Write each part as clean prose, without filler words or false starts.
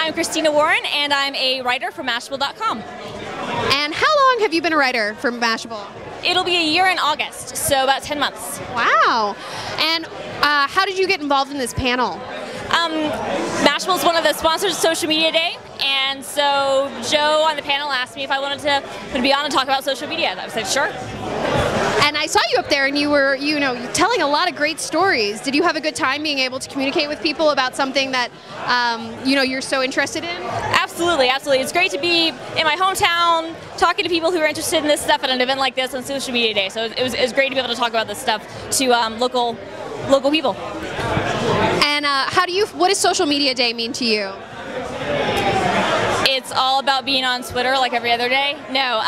I'm Christina Warren, and I'm a writer for Mashable.com. And how long have you been a writer for Mashable? It'll be a year in August, so about 10 months. Wow. And how did you get involved in this panel? Mashable is one of the sponsors of Social Media Day, and so Joe on the panel asked me if I wanted to be on and talk about social media. I said, sure. And I saw you up there, and you were, telling a lot of great stories. Did you have a good time being able to communicate with people about something that, you're so interested in? Absolutely, absolutely. It's great to be in my hometown, talking to people who are interested in this stuff at an event like this on Social Media Day. So it was great to be able to talk about this stuff to local people. And what does Social Media Day mean to you? It's all about being on Twitter like every other day. No,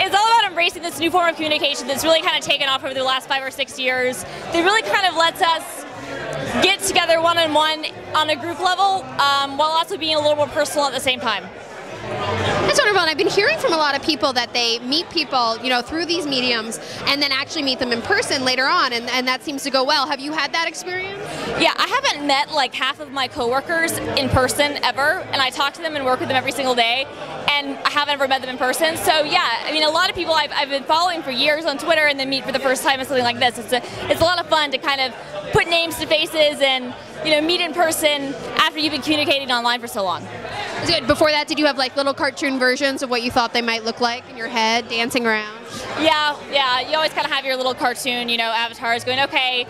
it's all about embracing this new form of communication that's really kind of taken off over the last 5 or 6 years. That really kind of lets us get together one-on-one on a group level while also being a little more personal at the same time. That's wonderful, and I've been hearing from a lot of people that they meet people, through these mediums and then actually meet them in person later on, and that seems to go well. Have you had that experience? Yeah, I haven't met like half of my coworkers in person ever, and I talk to them and work with them every single day, and I haven't ever met them in person. So yeah, I mean, a lot of people I've been following for years on Twitter and then meet for the first time at something like this. It's a lot of fun to kind of put names to faces and meet in person after you've been communicating online for so long. Good. Before that, did you have like little cartoon versions of what you thought they might look like in your head, dancing around? Yeah. You always kind of have your little cartoon, avatars going, okay,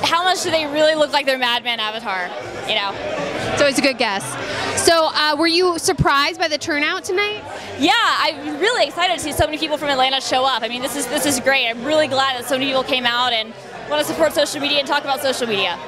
how much do they really look like their Mad Men avatar? It's always a good guess. So were you surprised by the turnout tonight? Yeah, I'm really excited to see so many people from Atlanta show up. I mean, this is great. I'm really glad that so many people came out and want to support social media and talk about social media.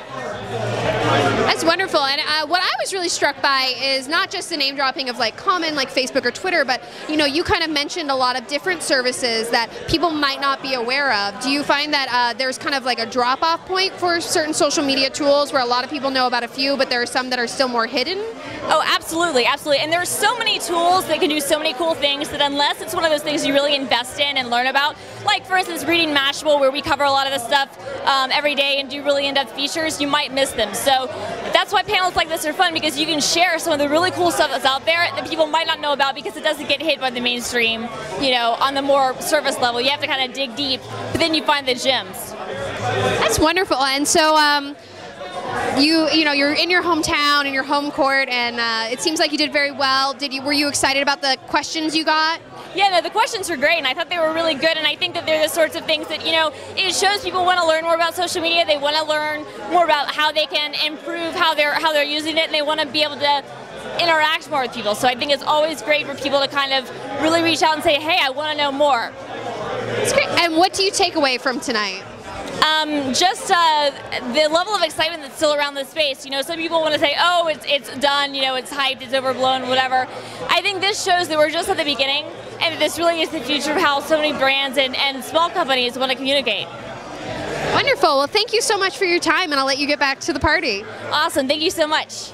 That's wonderful, and what I was really struck by is not just the name dropping of like common like Facebook or Twitter, but you kind of mentioned a lot of different services that people might not be aware of. Do you find that there's kind of like a drop-off point for certain social media tools where a lot of people know about a few, but there are some that are still more hidden? Oh, absolutely, absolutely. And there are so many tools that can do so many cool things that unless it's one of those things you really invest in and learn about, like for instance reading Mashable, where we cover a lot of this stuff every day and do really in-depth features, you might miss them. So that's why panels like this are fun, because you can share some of the really cool stuff that's out there that people might not know about because it doesn't get hit by the mainstream, on the more surface level. You have to kind of dig deep, but then you find the gems. That's wonderful. And so you're in your hometown, in your home court, and it seems like you did very well. Were you excited about the questions you got? Yeah, no, the questions were great, and I thought they were really good, and I think that they're the sorts of things that, it shows people want to learn more about social media. They want to learn more about how they can improve how they're using it, and they want to be able to interact more with people. So I think it's always great for people to kind of really reach out and say, hey, I want to know more. That's great. And what do you take away from tonight? Just the level of excitement that's still around this space. Some people want to say, oh, it's done, it's hyped, it's overblown, whatever. I think this shows that we're just at the beginning, and that this really is the future of how so many brands and small companies want to communicate. Wonderful. Well, thank you so much for your time, and I'll let you get back to the party. Awesome. Thank you so much.